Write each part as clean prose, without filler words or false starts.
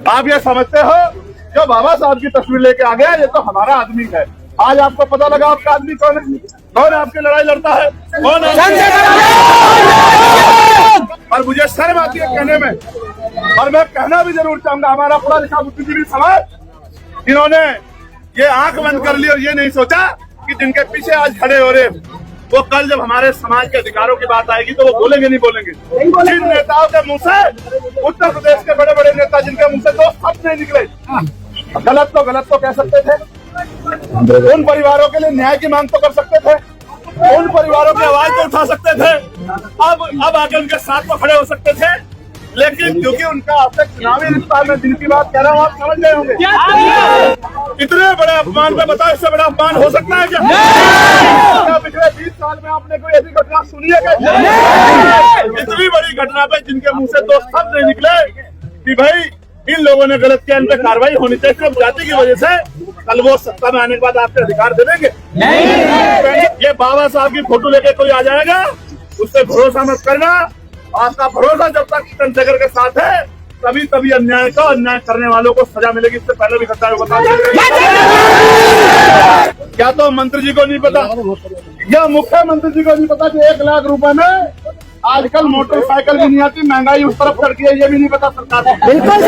आप ये समझते हो जो बाबा साहब की तस्वीर लेके आ गया ये तो हमारा आदमी है। आज आपको पता लगा आपका आदमी कौन है, कौन आपकी लड़ाई लड़ता है, कौन है। और मुझे शर्म आती है कहने में, और मैं कहना भी जरूर चाहूंगा, हमारा पूरा लिखा बुद्धिजीवी समाज इन्होंने ये आंख बंद कर ली और ये नहीं सोचा कि जिनके पीछे आज खड़े हो रहे वो कल जब हमारे समाज के अधिकारों की बात आएगी तो वो बोलेंगे नहीं बोलेंगे। जिन नेताओं के मुंह से, उत्तर प्रदेश के बड़े बड़े नेता जिनके मुंह से दो शब्द नहीं निकले, गलत तो कह सकते थे, उन परिवारों के लिए न्याय की मांग तो कर सकते थे, उन परिवारों की आवाज तो उठा सकते थे, अब आके उनके साथ तो खड़े हो सकते थे। लेकिन क्योंकि उनका आपसे चुनावी रिश्ता, मैं जिनकी बात कह रहा हूँ आप समझ गए होंगे। इतने बड़े अपमान पे बताओ, इससे बड़ा अपमान हो सकता है क्या? पिछले 20 साल में आपने कोई ऐसी घटना सुनी है क्या? इतनी बड़ी घटना पे जिनके मुंह से दो शब्द नहीं निकले कि भाई इन लोगों ने गलत किया, इन पे कार्रवाई होनी चाहिए, सिर्फ जाति की वजह से कल वो सत्ता में आने के बाद आपके अधिकार दे देंगे। ये बाबा साहब की फोटो लेके कोई आ जाएगा, उससे भरोसा मत करना। आपका भरोसा जब तक चंद्रशेखर के साथ है तभी अन्याय करने वालों को सजा मिलेगी। इससे पहले भी घटना बता क्या तो मंत्री जी को नहीं पता, या मुख्यमंत्री जी को नहीं पता कि 1 लाख रुपए में आजकल मोटरसाइकिल भी नहीं आती, महंगाई उस तरफ चढ़ गई है, ये भी नहीं पता सरकार को। बिल्कुल।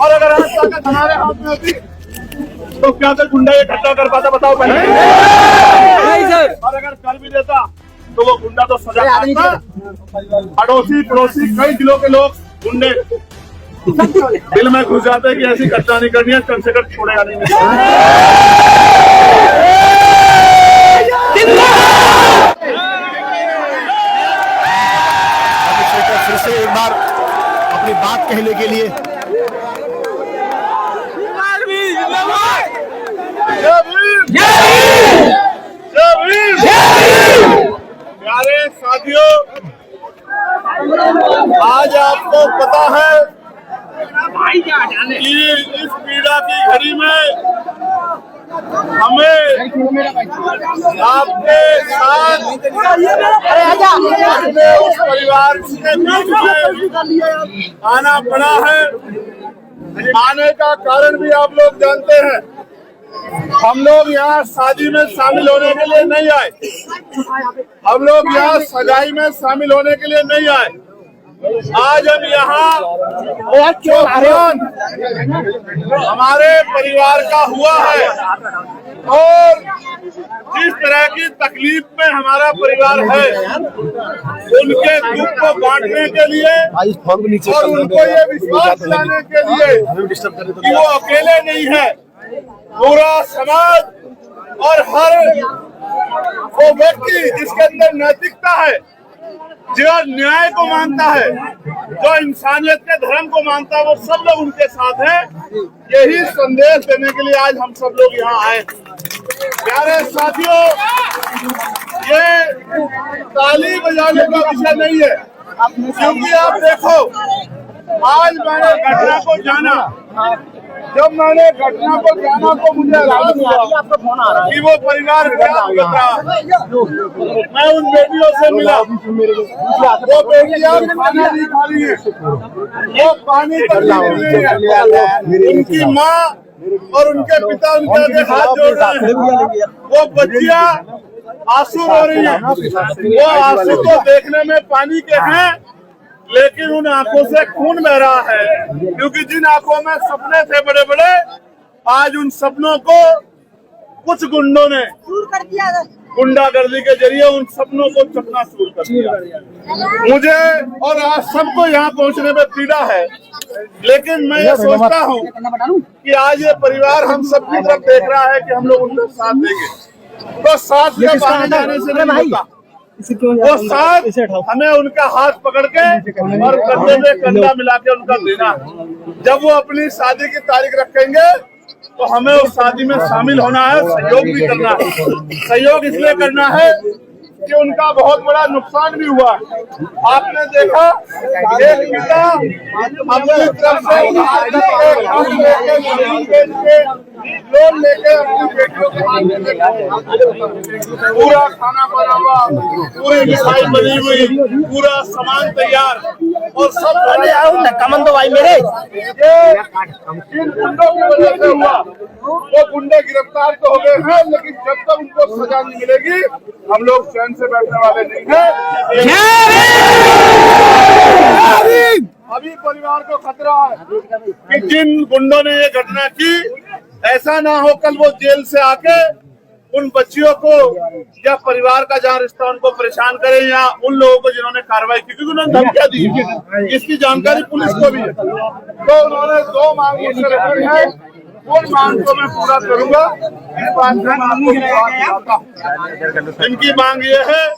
और अगर आज तक हमारे हाथ में होती तो क्या तो गुंडा ये घटना कर पाता, बताओ पहले। और अगर कर भी देता तो वो गुंडा तो सजा पाता। अड़ोसी पड़ोसी कई जिलों के लोग गुंडे दिल में घुस जाते हैं कि ऐसी घटना नहीं करनी है, चंद्रशेखर छोड़ेगा नहीं। फिर से एक बार अपनी बात कहने के लिए प्यारे साथियों, आज आपको पता है कि इस पीड़ा की घड़ी में हमें आपके साथ अपने उस परिवार के बीच में आना पड़ा है। आने का कारण भी आप लोग जानते हैं। हम लोग यहाँ शादी में शामिल होने के लिए नहीं आए, हम लोग यहाँ सगाई में शामिल होने के लिए नहीं आए। आज हम यहाँ हमारे परिवार का हुआ है और जिस तरह की तकलीफ में हमारा परिवार है उनके दुख को बांटने के लिए और उनको ये विश्वास दिलाने के लिए कि वो अकेले नहीं है, पूरा समाज और हर वो व्यक्ति जिसके अंदर नैतिकता है, जो न्याय को मानता है, जो इंसानियत के धर्म को मानता है, वो सब लोग उनके साथ हैं। यही संदेश देने के लिए आज हम सब लोग यहाँ आए। प्यारे साथियों, ये ताली बजाने का विषय नहीं है, क्योंकि आप देखो आज मैंने घटना को जाना, जब मैंने घटना को जाना तो मुझे एहसास हुआ कि वो परिवार क्या कर रहा है। मैं उन बेटियों से मिला, वो बेटियां खाना नहीं खा रही है, वो पानी तक नहीं है, उनकी माँ और उनके पिता उनके आगे हाथ जोड़ रहे हैं, वो बच्चियां आंसू रो रही है। वो आंसू तो देखने में पानी के हैं लेकिन उन आंखों से खून बह रहा है, क्योंकि जिन आंखों में सपने थे बड़े बड़े, आज उन सपनों को कुछ गुंडों ने गुंडागर्दी के जरिए उन सपनों को चकनाचूर कर दिया। मुझे और आज सबको यहाँ पहुँचने में पीड़ा है, लेकिन मैं ये सोचता हूँ कि आज ये परिवार हम सबकी तरफ देख रहा है कि हम लोग उनका साथ देंगे, तो साथ में आने जाने से नहीं होगा, वो साथ हमें उनका हाथ पकड़ के और कंधे में कंधा मिला के उनका देना है। जब वो अपनी शादी की तारीख रखेंगे तो हमें उस शादी में शामिल होना है, सहयोग भी करना है। सहयोग इसलिए करना है कि उनका बहुत बड़ा नुकसान भी हुआ। आपने देखा एक पिता अपनी तरफ से लोन लेके अपनी बेटियों के पूरा खाना बना हुआ, पूरी मिठाई बनी हुई, पूरा सामान तैयार और सब कमन दो भाई मेरे। जिन गुंडों की वजह से हुआ वो गुंडे गिरफ्तार तो हो गए हैं, लेकिन जब तक उनको सजा नहीं मिलेगी हम लोग चैन से बैठने वाले नहीं हैं। अभी परिवार को खतरा है कि जिन गुंडों ने ये घटना की, ऐसा ना हो कल वो जेल से आके उन बच्चियों को या परिवार का जहाँ रिश्ता उनको परेशान करें, या उन लोगों को जिन्होंने कार्रवाई की, क्योंकि उन्होंने धमकियां दी, इसकी जानकारी पुलिस को भी है। तो उन्होंने 2 मांग मुझसे रखी है, उन मांग को मैं पूरा करूंगा। इस बात में मैं आपको बताता हूँ। इनकी मांग ये है,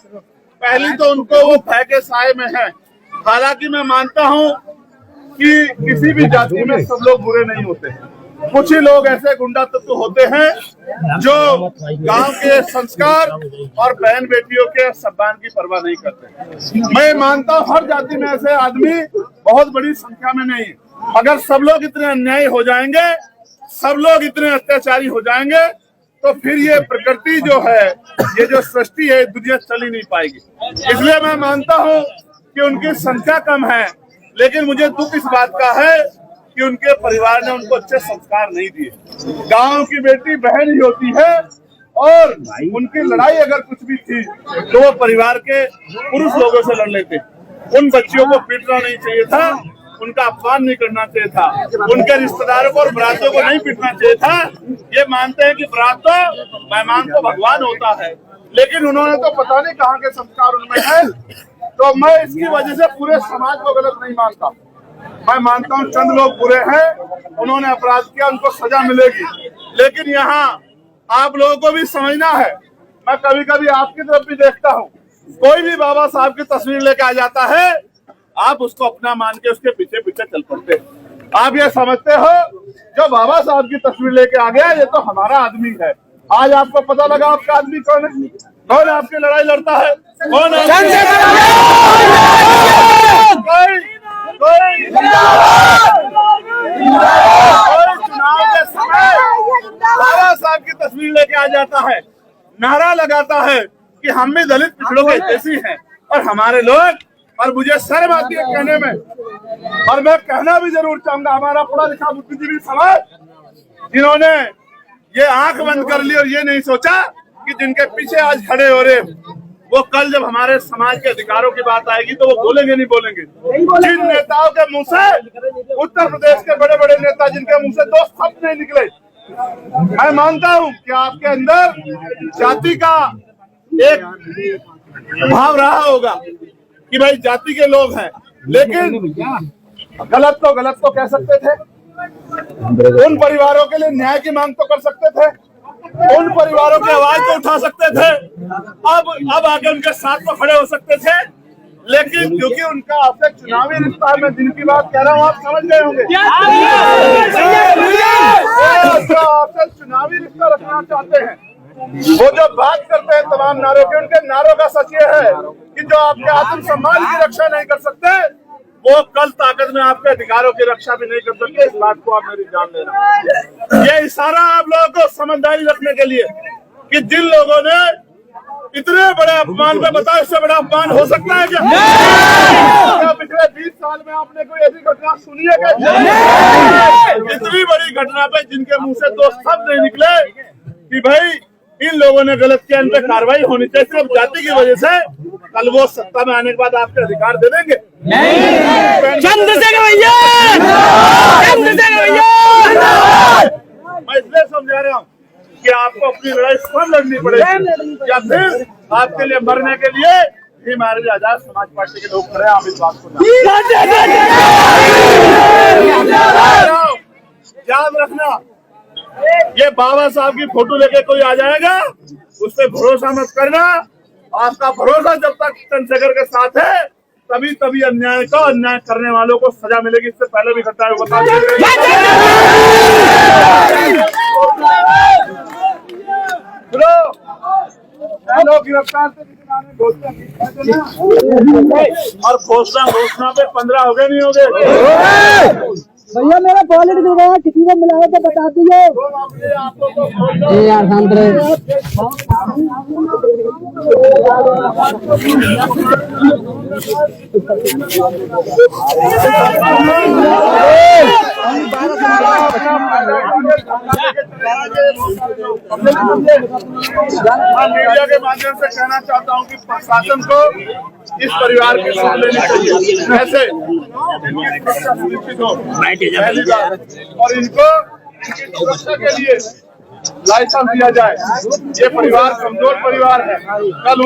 पहली तो उनको वो भय के साए में है। हालांकि मैं मानता हूँ कि किसी भी जाति में सब लोग बुरे नहीं होते, कुछ ही लोग ऐसे गुंडा तत्व होते हैं जो गांव के संस्कार और बहन बेटियों के सम्मान की परवाह नहीं करते। मैं मानता हूँ हर जाति में ऐसे आदमी बहुत बड़ी संख्या में नहीं। अगर सब लोग इतने अन्यायी हो जाएंगे, सब लोग इतने अत्याचारी हो जाएंगे, तो फिर ये प्रकृति जो है, ये जो सृष्टि है, दुनिया चल ही नहीं पाएगी। इसलिए मैं मानता हूँ कि उनकी संख्या कम है, लेकिन मुझे दुख इस बात का है कि उनके परिवार ने उनको अच्छे संस्कार नहीं दिए। गांव की बेटी बहन ही होती है, और उनकी लड़ाई अगर कुछ भी थी तो वो परिवार के पुरुष लोगों से लड़ लेते। उन बच्चियों को पीटना नहीं चाहिए था, उनका अपमान नहीं करना चाहिए था, उनके रिश्तेदारों को और बरातियों को नहीं पीटना चाहिए था। ये मानते हैं कि बरात तो मेहमान को भगवान होता है, लेकिन उन्होंने तो पता नहीं कहाँ के संस्कार उनमें है। तो मैं इसकी वजह से पूरे समाज को गलत नहीं मानता। मैं मानता हूँ चंद लोग बुरे हैं, उन्होंने अपराध किया, उनको सजा मिलेगी। लेकिन यहाँ आप लोगों को भी समझना है, मैं कभी कभी आपकी तरफ भी देखता हूँ, कोई भी बाबा साहब की तस्वीर लेके आ जाता है, आप उसको अपना मान के उसके पीछे पीछे चल पड़ते हैं। आप ये समझते हो जो बाबा साहब की तस्वीर लेके आ गया ये तो हमारा आदमी है। आज आपको पता लगा आपका आदमी कौन है, कौन आपकी लड़ाई लड़ता है, कौन है? कोई चुनाव के समय बाबा साहब की तस्वीर लेके आ जाता है, नारा लगाता है कि हम भी दलित पिछड़ों के जैसी हैं और हमारे लोग, और मुझे शर्म आती है कहने में, और मैं कहना भी जरूर चाहूंगा, हमारा पढ़ा लिखा बुद्धिजीवी समाज जिन्होंने ये आंख बंद कर ली और ये नहीं सोचा कि जिनके पीछे आज खड़े हो रहे वो कल जब हमारे समाज के अधिकारों की बात आएगी तो वो बोलेंगे नहीं बोलेंगे। जिन नेताओं के मुंह से, उत्तर प्रदेश के बड़े बड़े नेता जिनके मुंह से 2 शब्द नहीं निकले, मैं मानता हूँ कि आपके अंदर जाति का एक भाव रहा होगा कि भाई जाति के लोग हैं, लेकिन गलत तो कह सकते थे, उन परिवारों के लिए न्याय की मांग तो कर सकते थे, उन परिवारों की आवाज तो उठा सकते थे, अब आगे उनके साथ तो खड़े हो सकते थे। लेकिन क्योंकि उनका आपसे चुनावी रिश्ता है, मैं जिनकी बात कह रहा हूँ आप समझ गए होंगे, आपसे चुनावी रिश्ता रखना चाहते हैं, वो जो बात करते हैं तमाम नारों की, उनके नारों का सच ये है कि जो आपके आत्मसम्मान की रक्षा नहीं कर सकते, वो कल ताकत में आपके अधिकारों की रक्षा भी नहीं कर सकते। इस बात को आप मेरी जान ले रहे हैं। ये इशारा आप लोगों को समझदारी रखने के लिए कि जिन लोगों ने इतने बड़े अपमान पे, बताओ इससे बड़ा अपमान हो सकता है क्या? पिछले 20 साल में आपने कोई ऐसी घटना सुनी है क्या? इतनी बड़ी घटना पे जिनके मुंह से 2 शब्द नहीं निकले कि भाई इन लोगों ने गलत किया, इन पे कार्रवाई होनी चाहिए, सिर्फ जाति की वजह से कल वो सत्ता में आने के बाद आपके अधिकार दे देंगे? मैं इसलिए समझा रहा हूँ कि आपको अपनी लड़ाई स्वयं लड़नी पड़ेगी, या फिर आपके लिए मरने के लिए भी हमारे आजाद समाज पार्टी के लोग खड़े। आप इस बात को याद रखना, ये बाबा साहब की फोटो लेके कोई आ जाएगा उस पर भरोसा मत करना। आपका भरोसा जब तक चंद्रशेखर के साथ है तभी अन्याय करने वालों को सजा मिलेगी। इससे पहले भी घटना बता गिरफ्तार और घोषणा पे 15 हो गए नहीं हो गए? भैया मेरा वॉलेट मिल गया, किसी को मिला तो बता दीजिए। यार शांत मीडिया के माध्यम से कहना चाहता हूं कि प्रशासन को इस परिवार की सुन लेनी चाहिए, कैसे सुनिश्चित हो पहली बात, और इनको इनकी सुरक्षा के लिए लाइसेंस दिया जाए। ये परिवार कमजोर परिवार है, कल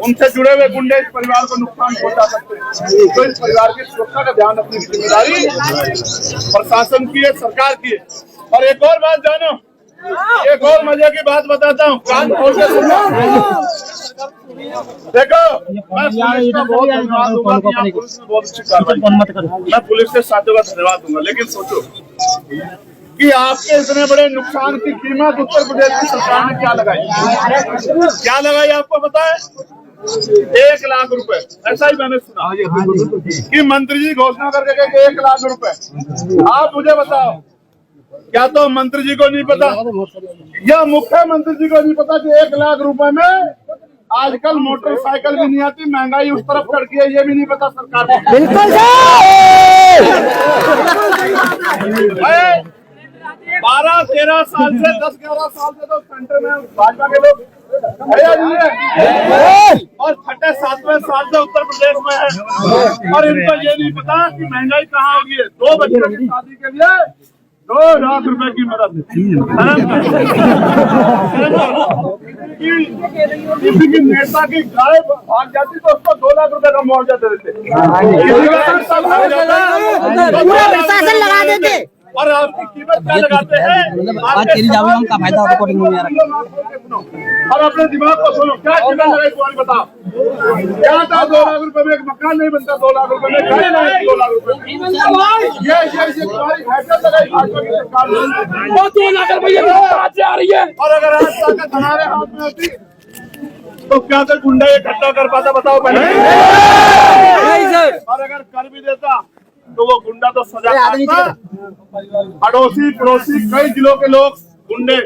उनसे जुड़े हुए गुंडे इस परिवार को नुकसान पहुंचा सकते हैं। तो इस परिवार की सुरक्षा का ध्यान रखने की जिम्मेदारी प्रशासन की है, सरकार की है। और एक और बात जानो, एक और मजे की बात बताता हूँ, कान खोल के सुनो। देखो, मैं पुलिस का बहुत धन्यवाद दूंगा कि यहाँ पुलिस ने बहुत अच्छी कार्रवाई, मैं पुलिस से साथों का धन्यवाद दूंगा। लेकिन सोचो कि आपके इतने बड़े नुकसान की कीमत उत्तर प्रदेश की सरकार ने क्या लगाई आपको पता है? 1 लाख रुपए। ऐसा ही मैंने सुना कि मंत्री जी घोषणा करके गए 1 लाख रुपए। आप मुझे बताओ, क्या तो मंत्री जी को नहीं पता या मुख्यमंत्री जी को नहीं पता कि 1 लाख रुपए में आजकल मोटरसाइकिल भी नहीं आती, महंगाई उस तरफ चढ़ गई है, ये भी नहीं पता सरकार को। बिल्कुल 12-13 साल से 10-11 साल से तो सेंटर में भाजपा के लोग और 6-7वें साल से उत्तर प्रदेश में है, और इनको ये नहीं पता कि महंगाई कहाँ होगी। 2 बच्चों की शादी के लिए 2 लाख रुपए की मदद। किसी की नेता की गाय भाग जाती तो उसको 2 लाख रुपए का मुआवजा दे देते, प्रशासन लगा देते। और आपकी कीमत क्या लगाते हैं? का फायदा और अपने दिमाग को सुनो, क्या कीमत लगाई तुम्हारी बताओ? क्या था 2 लाख रुपए में एक मकान नहीं बनता, 2 लाख रुपए में गाड़ी नहीं, 2 लाख रुपए ये तुम्हारी हैसियत लगाई भाजपा की सरकार ने। 2 लाख रुपए आ रही है, और अगर आज ताकत हमारे हाथ में होती तो क्या कर गुंडा ये इकट्ठा कर पाता, बताओ पहले। और अगर कर भी देता तो वो गुंडा तो सजा पाता। अड़ोसी पड़ोसी कई जिलों के लोग गुंडे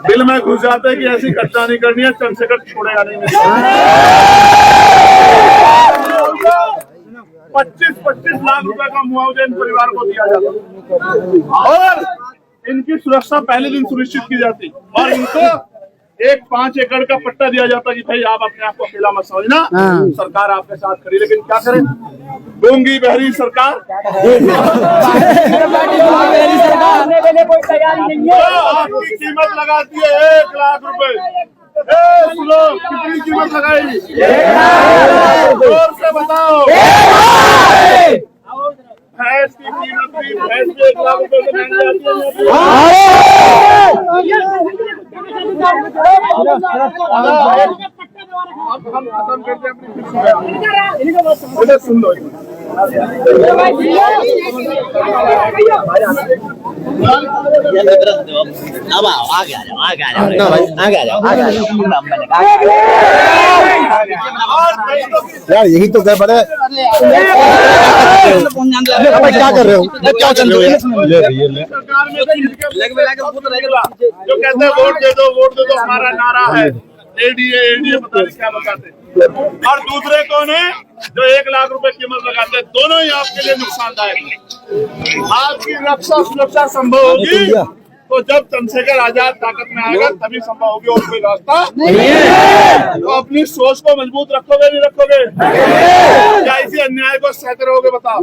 दिल में घुस जाते हैं कि ऐसी घटना नहीं करनी है, चंद्रशेखर छोड़ेगा नहीं। 25-25 लाख रुपए का मुआवजा इन परिवार को दिया जाता और इनकी सुरक्षा पहले दिन सुनिश्चित की जाती, और इनको एक 5 एकड़ का पट्टा दिया जाता कि भाई आप अपने आप को अकेला मत समझना, सरकार आपके साथ खड़ी। लेकिन क्या करें, गूंगी बहरी सरकार आपकी कीमत लगाती है 1 लाख रुपए। सुनो, कितनी कीमत लगाई? जोर से बताओ। भैंस की कीमत भी, भैंस भी 1 लाख रुपए से महंगी आती है। अब हम खत्म करते हैं, सुन लो। अब आओ, आगे आ जाओ, आगे आ जाओ, आगे आ जाओ, आगे आ जाओ। यार यही तो गड़बड़ है। क्या कर रहे हो, क्या चल रहे हो? सरकार में जो कहते हैं वोट दे दो हमारा नारा है, एडीए पता नहीं क्या बताते। और दूसरे कौन है जो 1 लाख रुपए कीमत लगाते हैं? दोनों ही आपके लिए नुकसानदायक है। आपकी रक्षा सुरक्षा संभव होगी तो जब चंद्रशेखर आजाद ताकत में आएगा तभी संभव होगी, और कोई रास्ता नहीं है। तो अपनी सोच को मजबूत रखोगे नहीं रखोगे? क्या इसी अन्याय को सहते रहोगे? बताओ।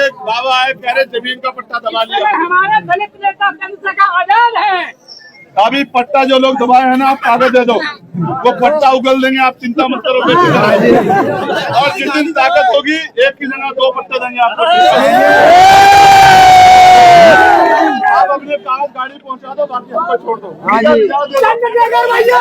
एक बाबा आए कह रहे जमीन का पट्टा दबा लिया। हमारे दलित नेता चंद्रशेखर आजाद है। अभी पट्टा जो लोग दबाए हैं ना, आप कागज दे दो, वो पट्टा उगल देंगे, आप चिंता मत करो। और जिस दिन ताकत होगी 1 की जगह 2 पट्टे देंगे आपको। आप अपने कागज गाड़ी पहुंचा दो, बाकी हमको छोड़ दो। चंद्रशेखर भैया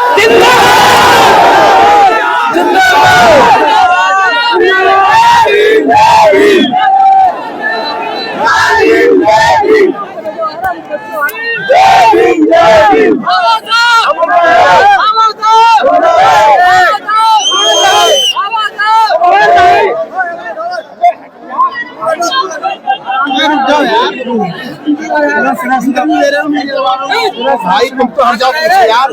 भाई तुम तो हट जाओ पीछे यार,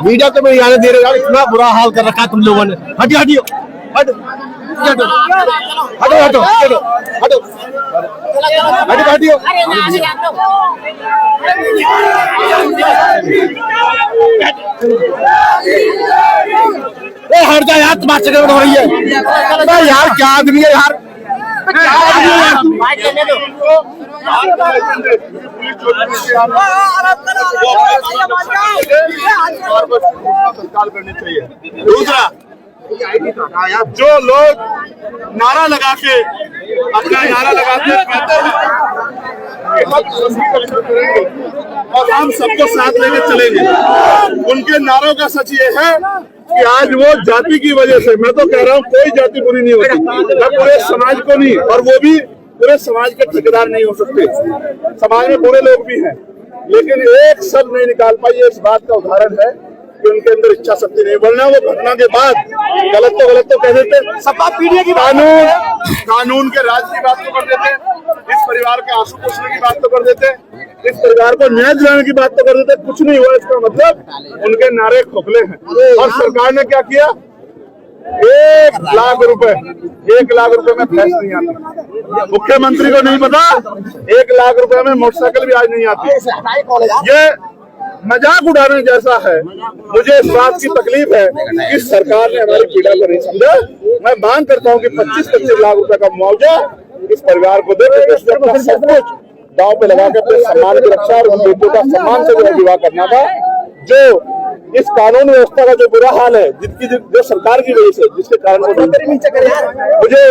मीडिया तो नहीं आने दे रहे यार, इतना बुरा हाल कर रखा है तुम लोगों ने। हटियो हटियो हट हटो हटो हटो हटो हटो हटो हटियो। हट जा यार, तुम्हारे चक्कर में हो रही है यार, क्या आदमी है यार, क्या आदमी है यार। सरकार करनी चाहिए। दूसरा, जो लोग नारा लगा के अपना नारा लगाते कहते हैं और हम सबको साथ लेकर चलेंगे, उनके नारों का सच ये है कि आज वो जाति की वजह से, मैं तो कह रहा हूँ कोई जाति बुरी नहीं होती, मैं पूरे समाज को नहीं, और वो भी पूरे समाज के ठेकेदार नहीं हो सकते। समाज में बुरे लोग भी हैं, लेकिन एक शब्द नहीं निकाल पाई, इस बात का उदाहरण है कि उनके अंदर इच्छा शक्ति नहीं, वरना वो घटना के बाद गलत तो कह देते, सपा पीढ़ी की कानून के राज की बात तो कर देते, इस परिवार के आंसू पोंछने की बात तो कर देते, इस परिवार को न्याय दिलाने की बात तो कर देते। कुछ नहीं हुआ, इसका मतलब उनके नारे खोखले हैं। और सरकार ने क्या किया, 1 लाख रुपए में भैंस नहीं आती। मुख्यमंत्री को नहीं पता 1 लाख रुपए में मोटरसाइकिल भी आज नहीं आती। ये मजाक उड़ाने जैसा है। मुझे इस बात की तकलीफ है कि सरकार ने हमारी पीड़ा को नहीं समझा। मैं मांग करता हूँ कि 25-25 लाख रुपए का मुआवजा इस परिवार को दे, अपना सब कुछ दांव पे लगा के अपने सम्मान की रक्षा और उन बेटों का सम्मान से जो विवाह करना था। जो इस कानून व्यवस्था का जो बुरा हाल है, जो सरकार की वजह से, जिसके कारण मुझे